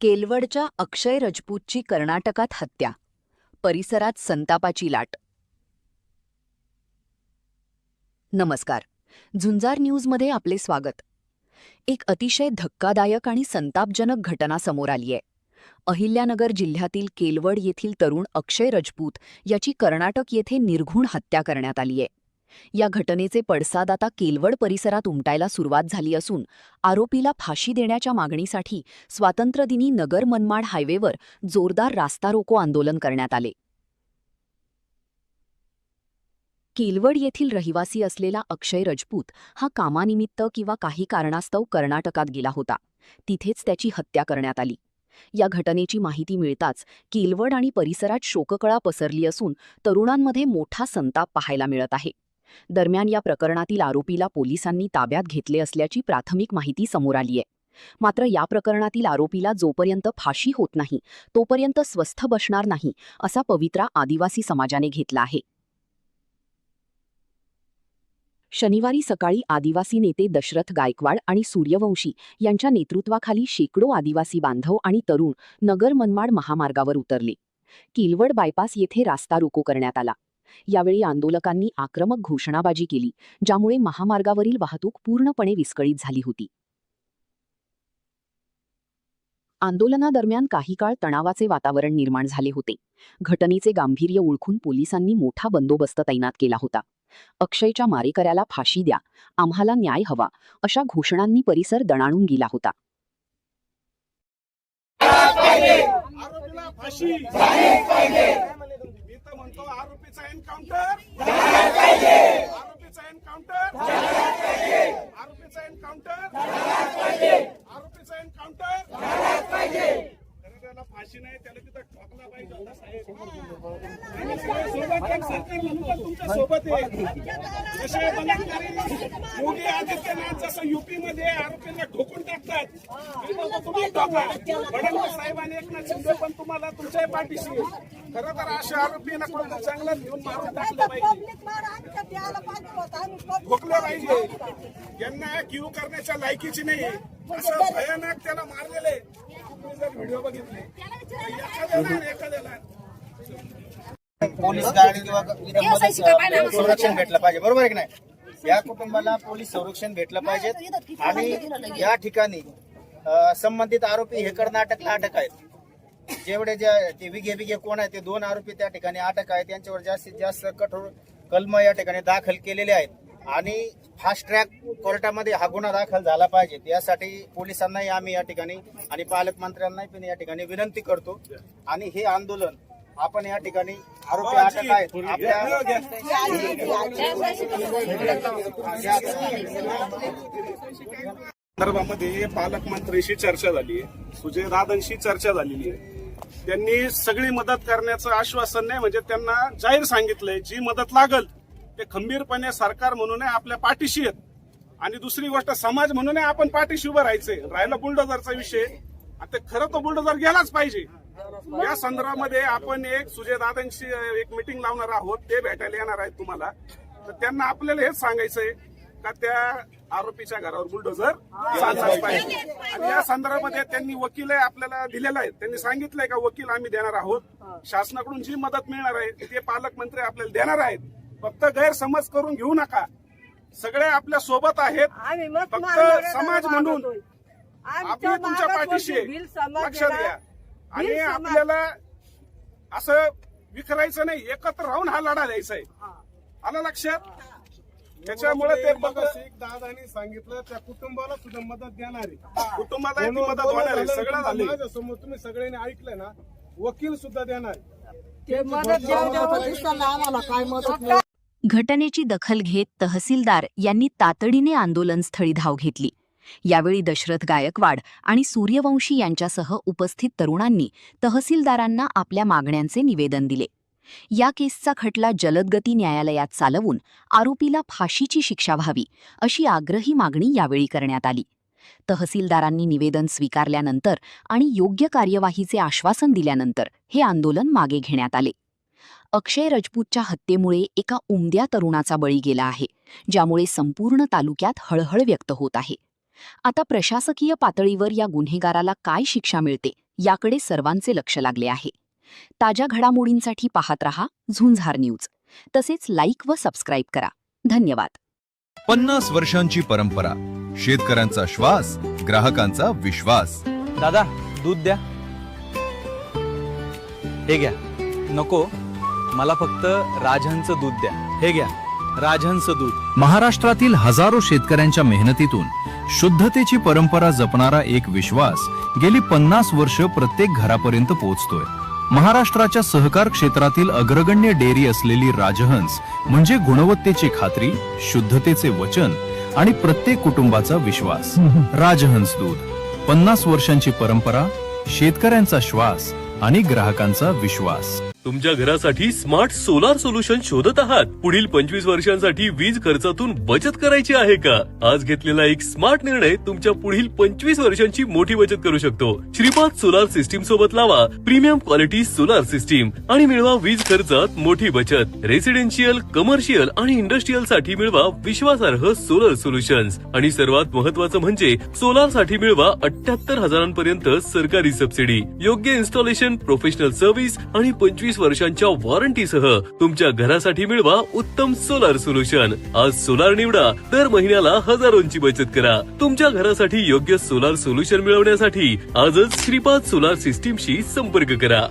केलवडच्या अक्षय राजपूतची कर्नाटकात हत्या, परिसरात संतापाची लाट. नमस्कार, झुंजार न्यूजमध्ये आपले स्वागत. एक अतिशय धक्कादायक आणि संतापजनक घटना समोर आली आहे. अहिल्यानगर जिल्ह्यातील केलवड येथील तरुण अक्षय राजपूत याची कर्नाटक येथे निर्घृण हत्या करण्यात आली आहे. या घटनेचे पडसाद आता केलवड परिसरात उमटायला सुरुवात झाली असून आरोपीला फाशी देण्याच्या मागणीसाठी स्वातंत्र्यदिनी नगर मनमाड हायवेवर जोरदार रास्ता रोको आंदोलन करण्यात आले. केलवड येथील रहिवासी असलेला अक्षय राजपूत हा कामानिमित्त किंवा काही कारणास्तव कर्नाटकात गेला होता. तिथेच त्याची हत्या करण्यात आली. या घटनेची माहिती मिळताच केलवड आणि परिसरात शोककळा पसरली असून तरुणांमध्ये मोठा संताप पाहायला मिळत आहे. दरम्यान या प्रकरणातील आरोपीला पोलिसांनी ताब्यात घेतले असल्याची प्राथमिक माहिती समोर आली आहे. मात्र या प्रकरणातील आरोपीला जोपर्यंत फाशी होत नाही तोपर्यंत स्वस्थ बसणार नाही असा पवित्रा आदिवासी समाजाने घेतला आहे. शनिवारी सकाळी आदिवासी नेते दशरथ गायकवाड आणि सूर्यवंशी यांच्या नेतृत्वाखाली शेकडो आदिवासी बांधव आणि तरुण नगर मनमाड महामार्गावर उतरले. केलवड बायपास येथे रास्ता रोको करण्यात आला. यावेळी आंदोलकांनी आक्रमक घोषणाबाजी केली, ज्यामुळे महामार्गावरील वाहतूक पूर्णपणे विस्कळीत झाली होती. आंदोलनादरम्यान काही काळ तणावाचे वातावरण निर्माण झाले होते. घटनेचे गांभीर्य ओळखून पोलिसांनी मोठा बंदोबस्त तैनात केला होता. अक्षयच्या मारेकऱ्याला फाशी द्या, आम्हाला न्याय हवा अशा घोषणांनी परिसर दणाणून गेला होता. फाशी नाही त्याला तिथं ठोकला पाहिजे होता साहेब. तुमच्या सोबत योगी आदित्यनाथ जसं युपी मध्ये आरोपींना ठोकून टाकतात, फडणवीस साहेबांनी एकनाथ शिंदे पण तुम्हाला तुमच्याही पाठीशी. खरं तर अशा आरोपींना कोणतं चांगलं घेऊन मारून टाकलं पाहिजे, ठोकलं पाहिजे. यांना क्यू करण्याच्या लायकीची नाही. असं भयानक त्याला मारलेले व्हिडिओ बघितले. एखाद्याला पोलीस गाडी किंवा संरक्षण भेटलं पाहिजे, बरोबर आहे की नाही? या कुटुंबाला पोलीस संरक्षण भेटलं पाहिजे. आणि या ठिकाणी संबंधित आरोपी हे कर्नाटकला अटक आहेत. जेवढे जे विघे कोण आहेत ते 2 आरोपी त्या ठिकाणी अटक आहेत. त्यांच्यावर जास्तीत जास्त कठोर कलम या ठिकाणी दाखल केलेले आहेत आणि फास्ट ट्रॅक कोर्टामध्ये हा गुन्हा दाखल झाला पाहिजे. यासाठी पोलिसांनाही आम्ही या ठिकाणी आणि पालकमंत्र्यांनाही पण या ठिकाणी विनंती करतो. आणि हे आंदोलन आपण या ठिकाणी आरोपी अटक आहेत आपल्या संदर्भामध्ये पालकमंत्र्यांशी चर्चा झाली आहे, सुजयदादांशी चर्चा झालेली आहे. त्यांनी सगळी मदत करण्याचं आश्वासन नाही, म्हणजे त्यांना जाहीर सांगितलंय जी मदत लागल ते खंबीरपणे सरकार म्हणून आपल्या पाठीशी आहेत. आणि दुसरी गोष्ट समाज म्हणून आपण पाठीशी उभं राहायचंय. राहिला बुलडोझरचा विषय, ते खरं तो बुलडोझर गेलाच पाहिजे. या संदर्भामध्ये आपण एक सुजयदादांशी एक मीटिंग लावणार आहोत, ते भेटायला येणार आहेत तुम्हाला. तर त्यांना आपल्याला हेच सांगायचंय का त्या आरोपीच्या घरावर बुलडोझर चाललाच पाहिजे. आणि या संदर्भामध्ये त्यांनी वकील आपल्याला दिलेला आहे. त्यांनी सांगितलंय का वकील आम्ही देणार आहोत. शासनाकडून जी मदत मिळणार आहे ते पालकमंत्री आपल्याला देणार आहेत. फक्त गैरसमज करून घेऊ नका. सगळे आपल्या सोबत आहेत. फक्त समाज म्हणून आपली तुमच्या पाठीशी लक्षात घ्या. आणि आपल्याला असं विखरायचं नाही, एकत्र राहून हा लढा द्यायचा आहे. आलं लक्षात? त्याच्यामुळे ते दादानी सांगितलं त्या कुटुंबाला सुद्धा मदत देणार आहे. कुटुंबाला मदत होणार आहे. सगळं झालं माझ्यासमोर तुम्ही सगळ्यांनी ऐकलंय ना, वकील सुद्धा देणार. घटनेची दखल घेत तहसीलदार यांनी तातडीने आंदोलनस्थळी धाव घेतली. यावेळी दशरथ गायकवाड आणि सूर्यवंशी यांच्यासह उपस्थित तरुणांनी तहसीलदारांना आपल्या मागण्यांचे निवेदन दिले. या केसचा खटला जलदगती न्यायालयात चालवून आरोपीला फाशीची शिक्षा व्हावी अशी आग्रही मागणी यावेळी करण्यात आली. तहसीलदारांनी निवेदन स्वीकारल्यानंतर आणि योग्य कार्यवाहीचे आश्वासन दिल्यानंतर हे आंदोलन मागे घेण्यात आले. अक्षय राजपूतच्या हत्येमुळे एका उमद्या तरुणाचा बळी गेला आहे, ज्यामुळे संपूर्ण तालुक्यात हळहळ व्यक्त होत आहे. आता प्रशासकीय पातळीवर या गुन्हेगाराला काय शिक्षा मिळते याकडे सर्वांचे लक्ष लागले आहे. ताज्या घडामोडींसाठी पाहत रहा झुंजार न्यूज. तसेच लाईक व सबस्क्राईब करा. धन्यवाद. 50 वर्षांची परंपरा, शेतकऱ्यांचा श्वास, ग्राहकांचा विश्वास. दादा दूध द्या. हे घ्या. नको, मला फक्त राजहंस दूध द्या. हे घ्या, राजहंस दूध. महाराष्ट्रातील हजारो शेतकऱ्यांच्या मेहनतीतून शुद्धतेची परंपरा जपणारा एक विश्वास गेली 50 वर्ष प्रत्येक घरापर्यंत पोहोचतोय. महाराष्ट्राच्या सहकार क्षेत्रातील अग्रगण्य डेअरी असलेली राजहंस म्हणजे गुणवत्तेची खात्री, शुद्धतेचे वचन आणि प्रत्येक कुटुंबाचा विश्वास. राजहंस दूध, 50 वर्षांची परंपरा, शेतकऱ्यांचा श्वास आणि ग्राहकांचा विश्वास. तुमच्या घरासाठी स्मार्ट सोलार सोल्युशन शोधत आहात? पुढील 25 वर्षांसाठी वीज खर्चातून बचत करायची आहे का? आज घेतलेला एक स्मार्ट निर्णय तुमच्या पुढील 25 वर्षांची मोठी बचत करू शकतो. श्रीपाद सोलार सिस्टीम सोबत लावा प्रीमियम क्वालिटी सोलार सिस्टीम आणि मिळवा वीज खर्चात मोठी बचत. रेसिडेन्शियल, कमर्शियल आणि इंडस्ट्रीयल साठी मिळवा विश्वासार्ह सोलर सोल्युशन्स आणि सर्वात महत्त्वाचं म्हणजे सोलार साठी मिळवा 78,000 पर्यंत सरकारी सबसिडी, योग्य इन्स्टॉलेशन, प्रोफेशनल सर्व्हिस आणि 25 वर्षांच्या वॉरंटीसह तुमच्या घरासाठी मिळवा उत्तम सोलार सोल्युशन. आज सोलार निवडा, दर महिन्याला हजारोंची बचत करा. तुमच्या घरासाठी योग्य सोलार सोल्युशन मिळवण्यासाठी आजच श्रीपाद सोलार सिस्टीमशी संपर्क करा.